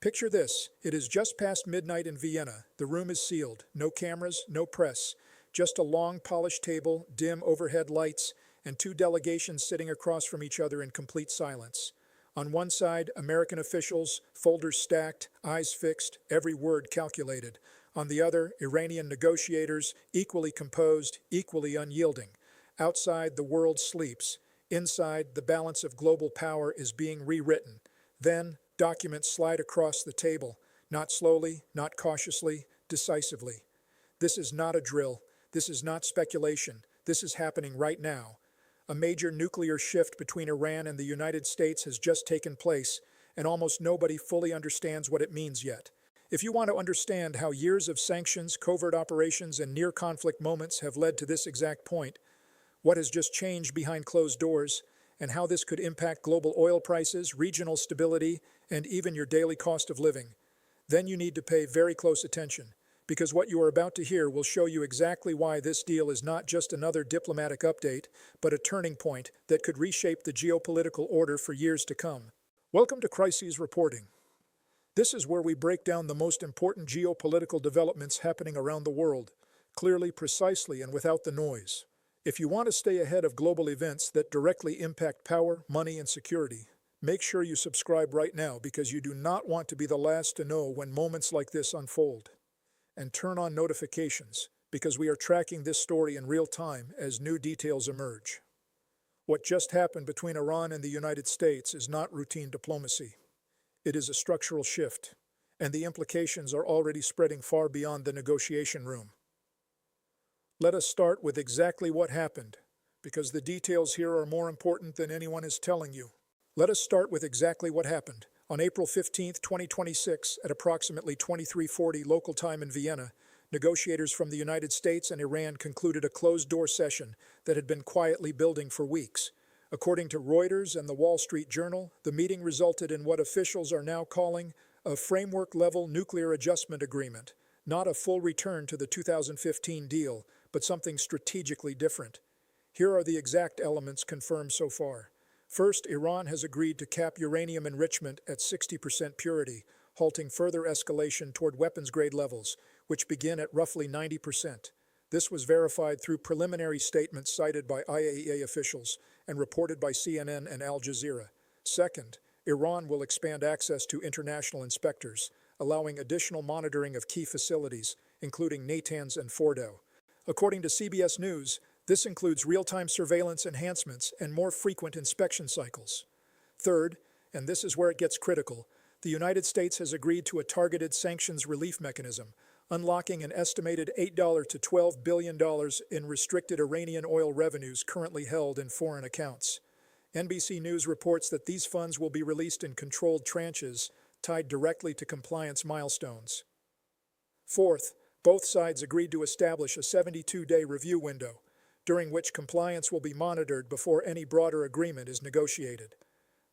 Picture this. It is just past midnight in Vienna. The room is sealed. No cameras, no press. Just a long, polished table, dim overhead lights, and two delegations sitting across from each other in complete silence. On one side, American officials, folders stacked, eyes fixed, every word calculated. On the other, Iranian negotiators, equally composed, equally unyielding. Outside, the world sleeps. Inside, the balance of global power is being rewritten. Then, documents slide across the table, not slowly, not cautiously, decisively. This is not a drill. This is not speculation. This is happening right now. A major nuclear shift between Iran and the United States has just taken place, and almost nobody fully understands what it means yet. If you want to understand how years of sanctions, covert operations, and near-conflict moments have led to this exact point, what has just changed behind closed doors, and how this could impact global oil prices, regional stability, and even your daily cost of living, then you need to pay very close attention, because what you are about to hear will show you exactly why this deal is not just another diplomatic update, but a turning point that could reshape the geopolitical order for years to come. Welcome to Crises Reporting. This is where we break down the most important geopolitical developments happening around the world, clearly, precisely, and without the noise. If you want to stay ahead of global events that directly impact power, money, and security, make sure you subscribe right now because you do not want to be the last to know when moments like this unfold. And turn on notifications because we are tracking this story in real time as new details emerge. What just happened between Iran and the United States is not routine diplomacy. It is a structural shift, and the implications are already spreading far beyond the negotiation room. Let us start with exactly what happened, because the details here are more important than anyone is telling you. Let us start with exactly what happened. On April 15, 2026, at approximately 23:40 local time in Vienna, negotiators from the United States and Iran concluded a closed-door session that had been quietly building for weeks. According to Reuters and the Wall Street Journal, the meeting resulted in what officials are now calling a framework-level nuclear adjustment agreement, not a full return to the 2015 deal, but something strategically different. Here are the exact elements confirmed so far. First, Iran has agreed to cap uranium enrichment at 60% purity, halting further escalation toward weapons-grade levels, which begin at roughly 90%. This was verified through preliminary statements cited by IAEA officials and reported by CNN and Al Jazeera. Second, Iran will expand access to international inspectors, allowing additional monitoring of key facilities, including Natanz and Fordow. According to CBS News, this includes real-time surveillance enhancements and more frequent inspection cycles. Third, and this is where it gets critical, the United States has agreed to a targeted sanctions relief mechanism, unlocking an estimated $8 to $12 billion in restricted Iranian oil revenues currently held in foreign accounts. NBC News reports that these funds will be released in controlled tranches, tied directly to compliance milestones. Fourth, both sides agreed to establish a 72-day review window, during which compliance will be monitored before any broader agreement is negotiated.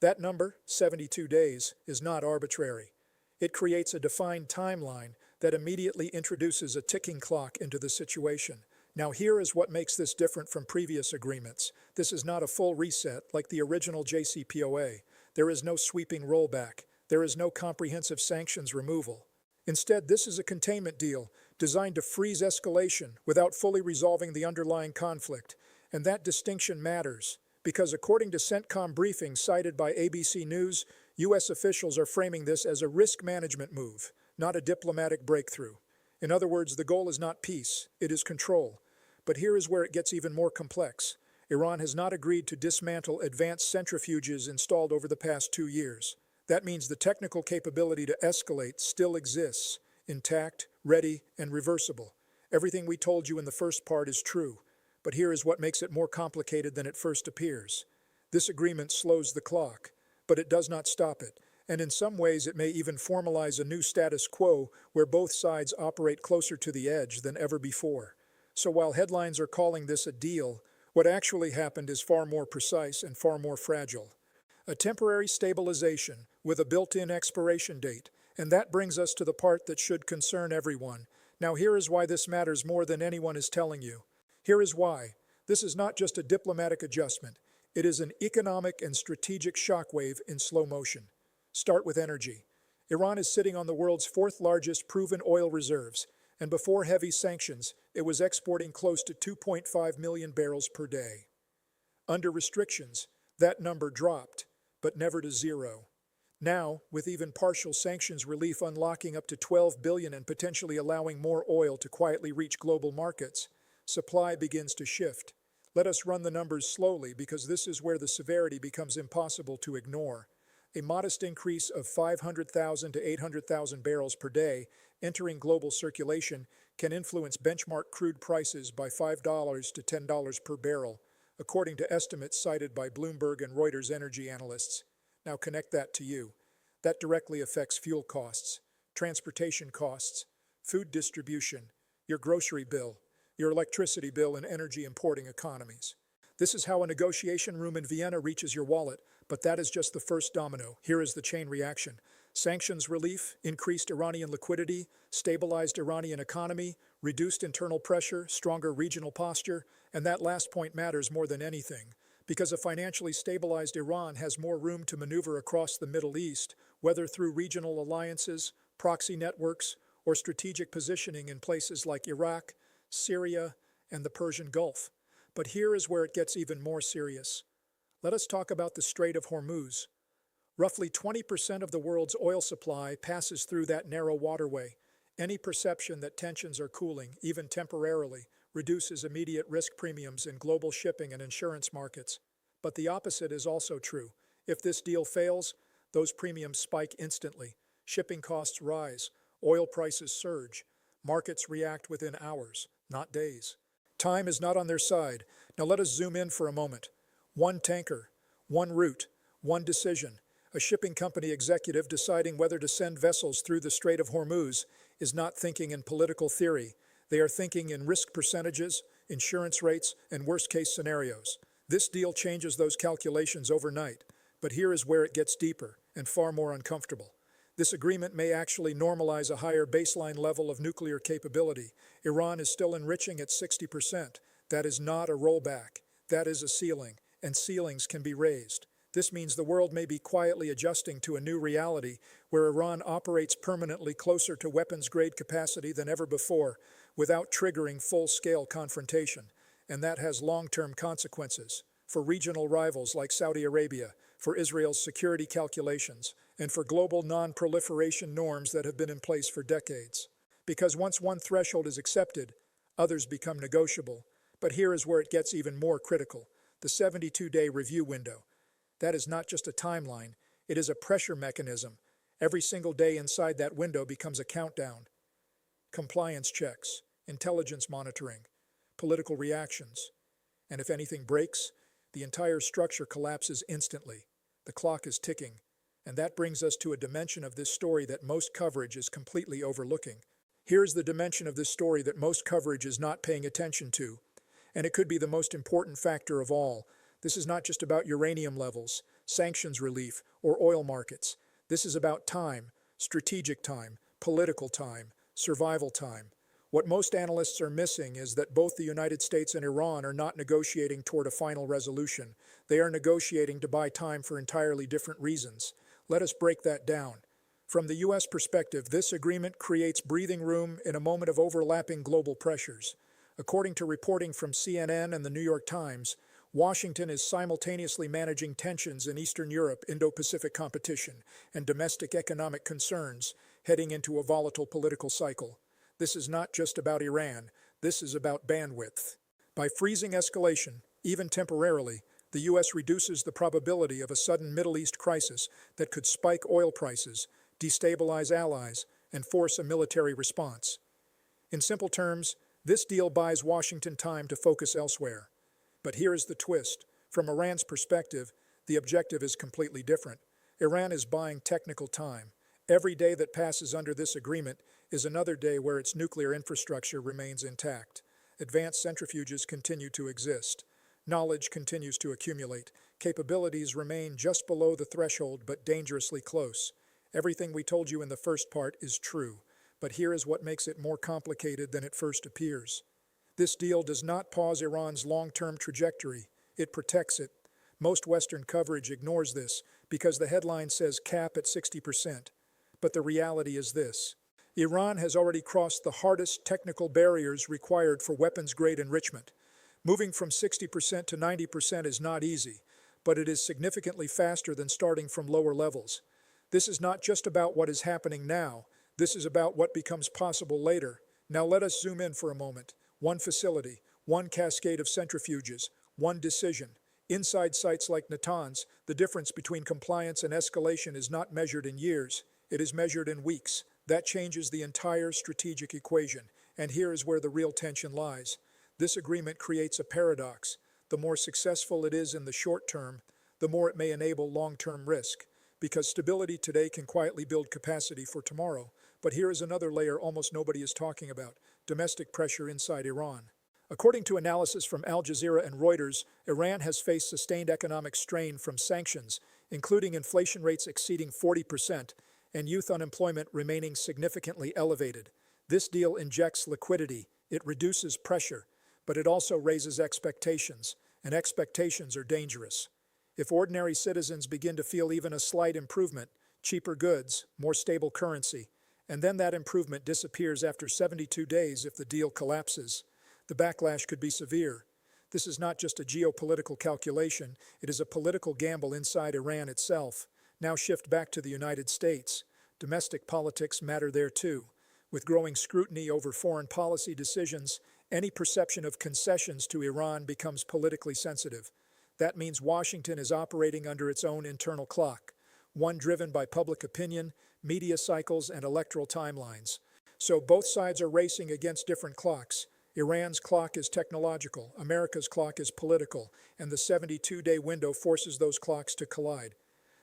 That number, 72 days, is not arbitrary. It creates a defined timeline that immediately introduces a ticking clock into the situation. Now here is what makes this different from previous agreements. This is not a full reset like the original JCPOA. There is no sweeping rollback. There is no comprehensive sanctions removal. Instead, this is a containment deal designed to freeze escalation without fully resolving the underlying conflict. And that distinction matters, because according to CENTCOM briefings cited by ABC News, U.S. officials are framing this as a risk management move, not a diplomatic breakthrough. In other words, the goal is not peace, it is control. But here is where it gets even more complex. Iran has not agreed to dismantle advanced centrifuges installed over the past 2 years. That means the technical capability to escalate still exists, intact, ready, and reversible. Everything we told you in the first part is true, but here is what makes it more complicated than it first appears. This agreement slows the clock, but it does not stop it, and in some ways it may even formalize a new status quo where both sides operate closer to the edge than ever before. So while headlines are calling this a deal, what actually happened is far more precise and far more fragile. A temporary stabilization with a built-in expiration date, and that brings us to the part that should concern everyone. Now here is why this matters more than anyone is telling you. Here is why. This is not just a diplomatic adjustment. It is an economic and strategic shockwave in slow motion. Start with energy. Iran is sitting on the world's fourth largest proven oil reserves, and before heavy sanctions, it was exporting close to 2.5 million barrels per day. Under restrictions, that number dropped, but never to zero. Now, with even partial sanctions relief unlocking up to 12 billion and potentially allowing more oil to quietly reach global markets, supply begins to shift. Let us run the numbers slowly because this is where the severity becomes impossible to ignore. A modest increase of 500,000 to 800,000 barrels per day entering global circulation can influence benchmark crude prices by $5 to $10 per barrel, according to estimates cited by Bloomberg and Reuters energy analysts. Now connect that to you. That directly affects fuel costs, transportation costs, food distribution, your grocery bill, your electricity bill in energy importing economies. This is how a negotiation room in Vienna reaches your wallet, but that is just the first domino. Here is the chain reaction. Sanctions relief, increased Iranian liquidity, stabilized Iranian economy, reduced internal pressure, stronger regional posture, and that last point matters more than anything, because a financially stabilized Iran has more room to maneuver across the Middle East, whether through regional alliances, proxy networks, or strategic positioning in places like Iraq, Syria, and the Persian Gulf. But here is where it gets even more serious. Let us talk about the Strait of Hormuz. Roughly 20% of the world's oil supply passes through that narrow waterway. Any perception that tensions are cooling, even temporarily, reduces immediate risk premiums in global shipping and insurance markets. But the opposite is also true. If this deal fails, those premiums spike instantly. Shipping costs rise, oil prices surge. Markets react within hours, not days. Time is not on their side. Now let us zoom in for a moment. One tanker, one route, one decision. A shipping company executive deciding whether to send vessels through the Strait of Hormuz is not thinking in political theory. They are thinking in risk percentages, insurance rates, and worst-case scenarios. This deal changes those calculations overnight, but here is where it gets deeper and far more uncomfortable. This agreement may actually normalize a higher baseline level of nuclear capability. Iran is still enriching at 60%. That is not a rollback. That is a ceiling, and ceilings can be raised. This means the world may be quietly adjusting to a new reality where Iran operates permanently closer to weapons-grade capacity than ever before, without triggering full-scale confrontation. And that has long-term consequences for regional rivals like Saudi Arabia, for Israel's security calculations, and for global non-proliferation norms that have been in place for decades. Because once one threshold is accepted, others become negotiable. But here is where it gets even more critical: the 72-day review window. That is not just a timeline, it is a pressure mechanism. Every single day inside that window becomes a countdown. Compliance checks, intelligence monitoring, political reactions. And if anything breaks, the entire structure collapses instantly. The clock is ticking. And that brings us to a dimension of this story that most coverage is completely overlooking. Here's the dimension of this story that most coverage is not paying attention to. And it could be the most important factor of all. This is not just about uranium levels, sanctions relief, or oil markets. This is about time, strategic time, political time, survival time. What most analysts are missing is that both the United States and Iran are not negotiating toward a final resolution. They are negotiating to buy time for entirely different reasons. Let us break that down. From the U.S. perspective, this agreement creates breathing room in a moment of overlapping global pressures. According to reporting from CNN and the New York Times, Washington is simultaneously managing tensions in Eastern Europe, Indo-Pacific competition, and domestic economic concerns, heading into a volatile political cycle. This is not just about Iran. This is about bandwidth. By freezing escalation, even temporarily, the U.S. reduces the probability of a sudden Middle East crisis that could spike oil prices, destabilize allies, and force a military response. In simple terms, this deal buys Washington time to focus elsewhere. But here is the twist. From Iran's perspective, the objective is completely different. Iran is buying technical time. Every day that passes under this agreement is another day where its nuclear infrastructure remains intact. Advanced centrifuges continue to exist. Knowledge continues to accumulate. Capabilities remain just below the threshold but dangerously close. Everything we told you in the first part is true, but here is what makes it more complicated than it first appears. This deal does not pause Iran's long-term trajectory. It protects it. Most Western coverage ignores this because the headline says cap at 60%. But the reality is this. Iran has already crossed the hardest technical barriers required for weapons-grade enrichment. Moving from 60% to 90% is not easy, but it is significantly faster than starting from lower levels. This is not just about what is happening now, this is about what becomes possible later. Now let us zoom in for a moment. One facility, one cascade of centrifuges, one decision. Inside sites like Natanz, the difference between compliance and escalation is not measured in years, it is measured in weeks. That changes the entire strategic equation, and here is where the real tension lies. This agreement creates a paradox. The more successful it is in the short term, the more it may enable long-term risk, because stability today can quietly build capacity for tomorrow. But here is another layer almost nobody is talking about: domestic pressure inside Iran. According to analysis from Al Jazeera and Reuters, Iran has faced sustained economic strain from sanctions, including inflation rates exceeding 40% and youth unemployment remaining significantly elevated. This deal injects liquidity, it reduces pressure, but it also raises expectations, and expectations are dangerous. If ordinary citizens begin to feel even a slight improvement, cheaper goods, more stable currency, and then that improvement disappears after 72 days if the deal collapses, the backlash could be severe. This is not just a geopolitical calculation, it is a political gamble inside Iran itself. Now shift back to the United States. Domestic politics matter there too. With growing scrutiny over foreign policy decisions, any perception of concessions to Iran becomes politically sensitive. That means Washington is operating under its own internal clock, one driven by public opinion, media cycles, and electoral timelines. So both sides are racing against different clocks. Iran's clock is technological, America's clock is political, and the 72-day window forces those clocks to collide.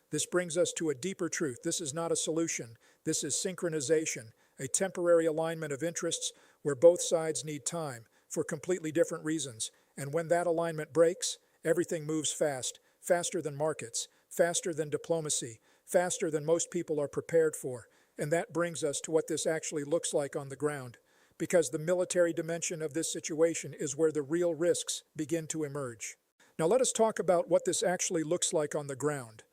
This brings us to a deeper truth. This is not a solution. This is synchronization, a temporary alignment of interests where both sides need time for completely different reasons. And when that alignment breaks, everything moves fast, faster than markets, faster than diplomacy, faster than most people are prepared for. And that brings us to what this actually looks like on the ground. Because the military dimension of this situation is where the real risks begin to emerge. Now let us talk about what this actually looks like on the ground.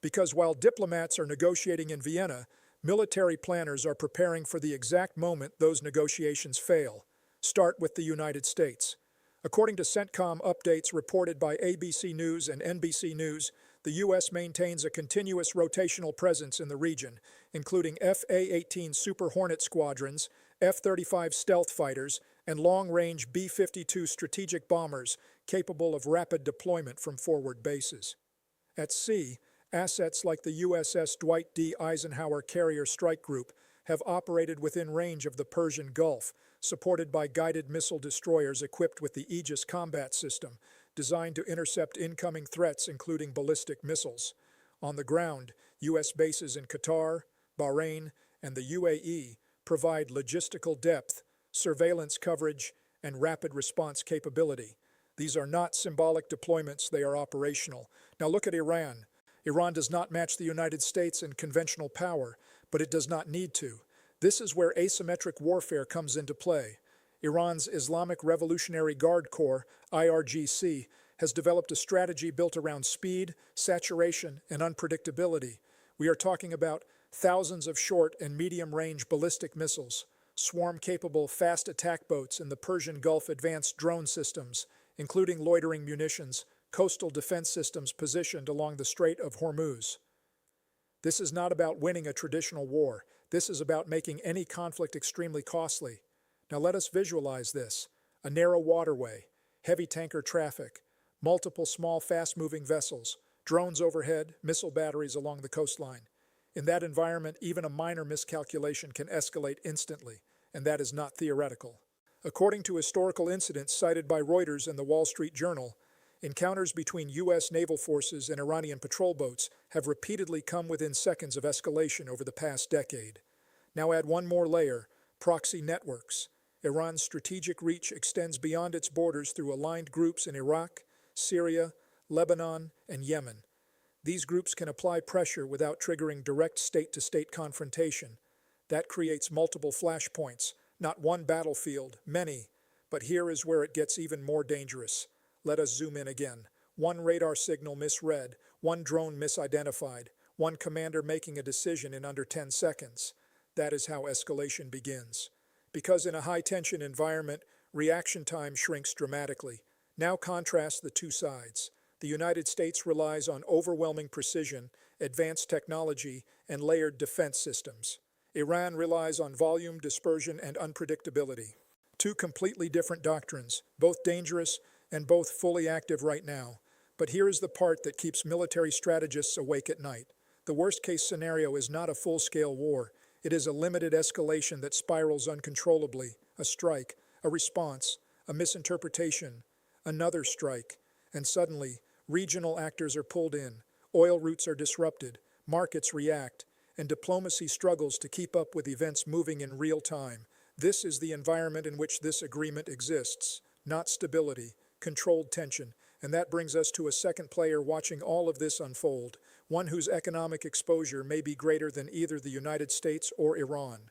Because while diplomats are negotiating in Vienna, military planners are preparing for the exact moment those negotiations fail. Start with the United States. According to CENTCOM updates reported by ABC News and NBC News, the U.S. maintains a continuous rotational presence in the region, including F/A-18 Super Hornet squadrons, F-35 stealth fighters, and long-range B-52 strategic bombers capable of rapid deployment from forward bases. At sea, assets like the USS Dwight D. Eisenhower Carrier Strike Group have operated within range of the Persian Gulf, supported by guided missile destroyers equipped with the Aegis combat system, designed to intercept incoming threats including ballistic missiles. On the ground, U.S. bases in Qatar, Bahrain, and the UAE provide logistical depth, surveillance coverage, and rapid response capability. These are not symbolic deployments, they are operational. Now look at Iran. Iran does not match the United States in conventional power, but it does not need to. This is where asymmetric warfare comes into play. Iran's Islamic Revolutionary Guard Corps, IRGC, has developed a strategy built around speed, saturation, and unpredictability. We are talking about thousands of short and medium-range ballistic missiles, swarm-capable fast attack boats in the Persian Gulf, advanced drone systems, including loitering munitions, coastal defense systems positioned along the Strait of Hormuz. This is not about winning a traditional war. This is about making any conflict extremely costly. Now let us visualize this. A narrow waterway, heavy tanker traffic, multiple small fast-moving vessels, drones overhead, missile batteries along the coastline. In that environment, even a minor miscalculation can escalate instantly, and that is not theoretical. According to historical incidents cited by Reuters and the Wall Street Journal, encounters between U.S. naval forces and Iranian patrol boats have repeatedly come within seconds of escalation over the past decade. Now add one more layer: proxy networks. Iran's strategic reach extends beyond its borders through aligned groups in Iraq, Syria, Lebanon, and Yemen. These groups can apply pressure without triggering direct state-to-state confrontation. That creates multiple flashpoints, not one battlefield, many. But here is where it gets even more dangerous. Let us zoom in again. One radar signal misread, one drone misidentified, one commander making a decision in under 10 seconds. That is how escalation begins. Because in a high-tension environment, reaction time shrinks dramatically. Now contrast the two sides. The United States relies on overwhelming precision, advanced technology, and layered defense systems. Iran relies on volume, dispersion, and unpredictability. Two completely different doctrines, both dangerous and both fully active right now. But here is the part that keeps military strategists awake at night. The worst-case scenario is not a full-scale war. It is a limited escalation that spirals uncontrollably, a strike, a response, a misinterpretation, another strike, and suddenly, regional actors are pulled in, oil routes are disrupted, markets react, and diplomacy struggles to keep up with events moving in real time. This is the environment in which this agreement exists, not stability, controlled tension, and that brings us to a second player watching all of this unfold, one whose economic exposure may be greater than either the United States or Iran.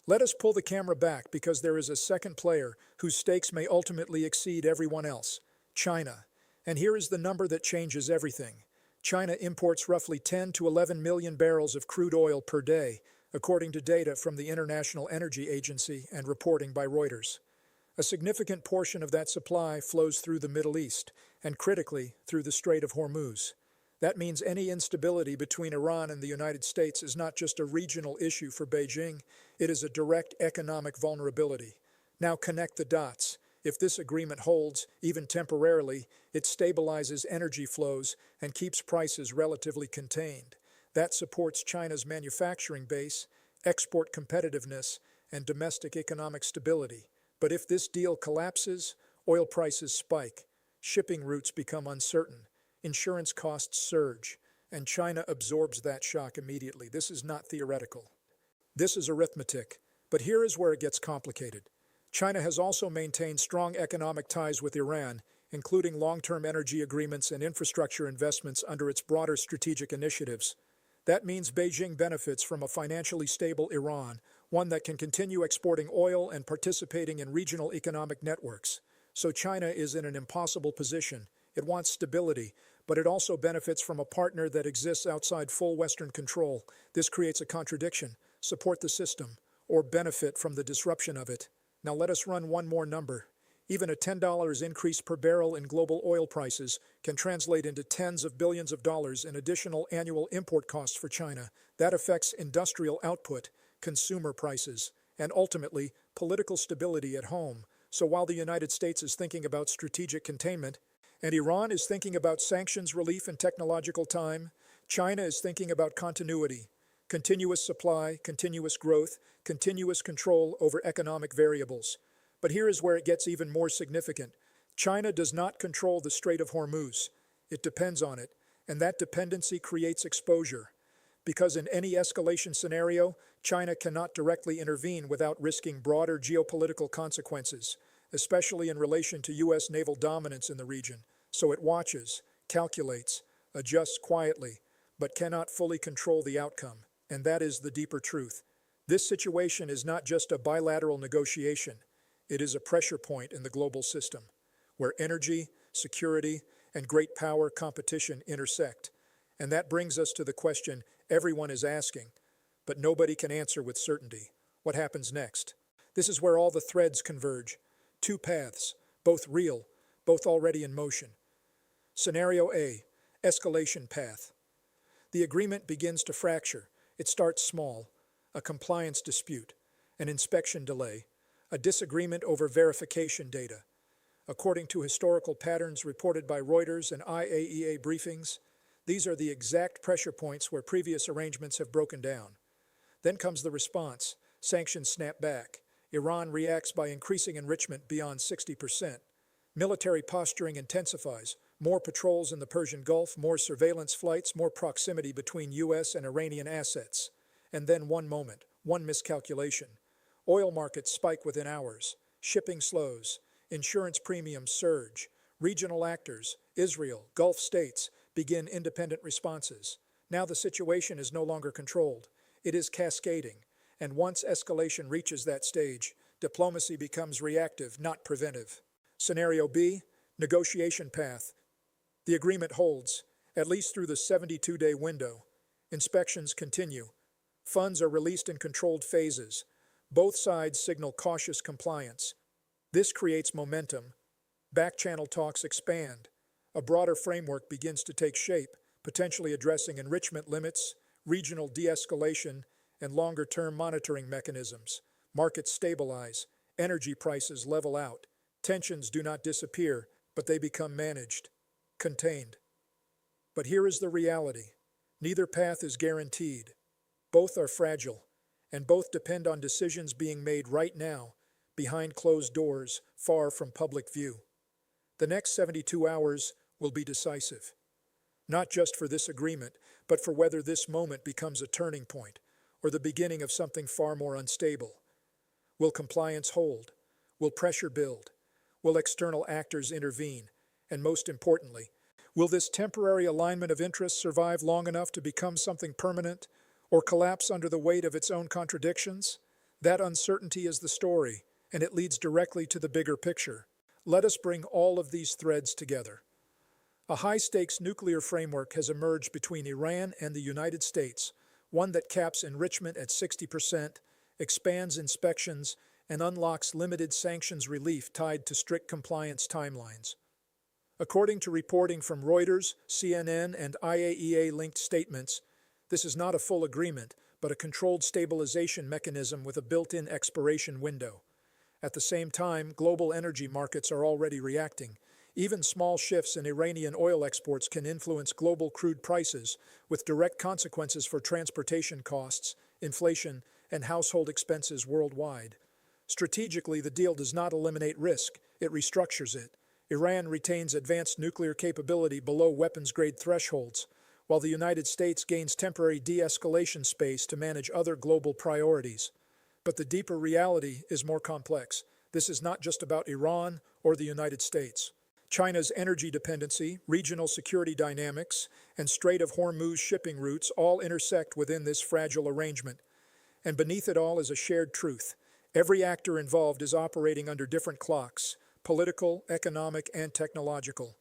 Let us pull the camera back because there is a second player whose stakes may ultimately exceed everyone else, China. And here is the number that changes everything. China imports roughly 10 to 11 million barrels of crude oil per day, according to data from the International Energy Agency and reporting by Reuters. A significant portion of that supply flows through the Middle East, and critically, through the Strait of Hormuz. That means any instability between Iran and the United States is not just a regional issue for Beijing, it is a direct economic vulnerability. Now connect the dots. If this agreement holds, even temporarily, it stabilizes energy flows and keeps prices relatively contained. That supports China's manufacturing base, export competitiveness, and domestic economic stability. But if this deal collapses, oil prices spike, shipping routes become uncertain, insurance costs surge, and China absorbs that shock immediately. This is not theoretical. This is arithmetic. But here is where it gets complicated. China has also maintained strong economic ties with Iran, including long-term energy agreements and infrastructure investments under its broader strategic initiatives. That means Beijing benefits from a financially stable Iran, one that can continue exporting oil and participating in regional economic networks. So China is in an impossible position. It wants stability, but it also benefits from a partner that exists outside full Western control. This creates a contradiction: support the system, or benefit from the disruption of it. Now let us run one more number. Even a $10 increase per barrel in global oil prices can translate into tens of billions of dollars in additional annual import costs for China. That affects industrial output, consumer prices, and ultimately, political stability at home. So while the United States is thinking about strategic containment, and Iran is thinking about sanctions relief and technological time, China is thinking about continuity, continuous supply, continuous growth, continuous control over economic variables. But here is where it gets even more significant. China does not control the Strait of Hormuz. It depends on it, and that dependency creates exposure. Because in any escalation scenario, China cannot directly intervene without risking broader geopolitical consequences, especially in relation to U.S. naval dominance in the region. So it watches, calculates, adjusts quietly, but cannot fully control the outcome. And that is the deeper truth. This situation is not just a bilateral negotiation. It is a pressure point in the global system, where energy, security, and great power competition intersect. And that brings us to the question everyone is asking, but nobody can answer with certainty. What happens next? This is where all the threads converge. Two paths, both real, both already in motion. Scenario A, escalation path. The agreement begins to fracture. It starts small, a compliance dispute, an inspection delay, a disagreement over verification data. According to historical patterns reported by Reuters and IAEA briefings, these are the exact pressure points where previous arrangements have broken down. Then comes the response. Sanctions snap back. Iran reacts by increasing enrichment beyond 60%. Military posturing intensifies. More patrols in the Persian Gulf, more surveillance flights, more proximity between U.S. and Iranian assets. And then one moment, one miscalculation. Oil markets spike within hours. Shipping slows. Insurance premiums surge. Regional actors, Israel, Gulf states, begin independent responses. Now the situation is no longer controlled. It is cascading. And once escalation reaches that stage, diplomacy becomes reactive, not preventive. Scenario B, negotiation path. The agreement holds, at least through the 72-day window. Inspections continue. Funds are released in controlled phases. Both sides signal cautious compliance. This creates momentum. Back-channel talks expand. A broader framework begins to take shape, potentially addressing enrichment limits, regional de-escalation, and longer-term monitoring mechanisms. Markets stabilize. Energy prices level out. Tensions do not disappear, but they become managed, contained. But here is the reality. Neither path is guaranteed. Both are fragile, and both depend on decisions being made right now, behind closed doors, far from public view. The next 72 hours will be decisive. Not just for this agreement, but for whether this moment becomes a turning point, or the beginning of something far more unstable. Will compliance hold? Will pressure build? Will external actors intervene? And most importantly, will this temporary alignment of interests survive long enough to become something permanent, or collapse under the weight of its own contradictions? That uncertainty is the story, and it leads directly to the bigger picture. Let us bring all of these threads together. A high-stakes nuclear framework has emerged between Iran and the United States, one that caps enrichment at 60%, expands inspections, and unlocks limited sanctions relief tied to strict compliance timelines. According to reporting from Reuters, CNN, and IAEA-linked statements, this is not a full agreement, but a controlled stabilization mechanism with a built-in expiration window. At the same time, global energy markets are already reacting. Even small shifts in Iranian oil exports can influence global crude prices, with direct consequences for transportation costs, inflation, and household expenses worldwide. Strategically, the deal does not eliminate risk, it restructures it. Iran retains advanced nuclear capability below weapons-grade thresholds, while the United States gains temporary de-escalation space to manage other global priorities. But the deeper reality is more complex. This is not just about Iran or the United States. China's energy dependency, regional security dynamics, and Strait of Hormuz shipping routes all intersect within this fragile arrangement. And beneath it all is a shared truth. Every actor involved is operating under different clocks: political, economic, and technological.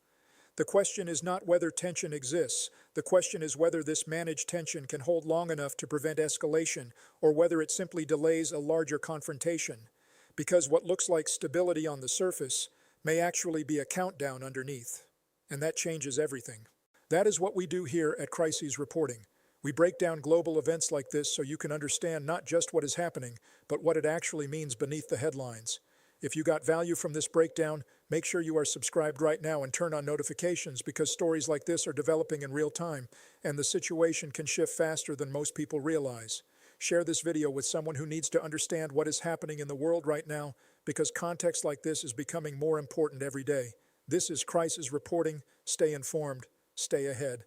The question is not whether tension exists. The question is whether this managed tension can hold long enough to prevent escalation, or whether it simply delays a larger confrontation. Because what looks like stability on the surface may actually be a countdown underneath. And that changes everything. That is what we do here at Crises Reporting. We break down global events like this so you can understand not just what is happening, but what it actually means beneath the headlines. If you got value from this breakdown, make sure you are subscribed right now and turn on notifications, because stories like this are developing in real time, and the situation can shift faster than most people realize. Share this video with someone who needs to understand what is happening in the world right now, because context like this is becoming more important every day. This is Crisis Reporting. Stay informed, stay ahead.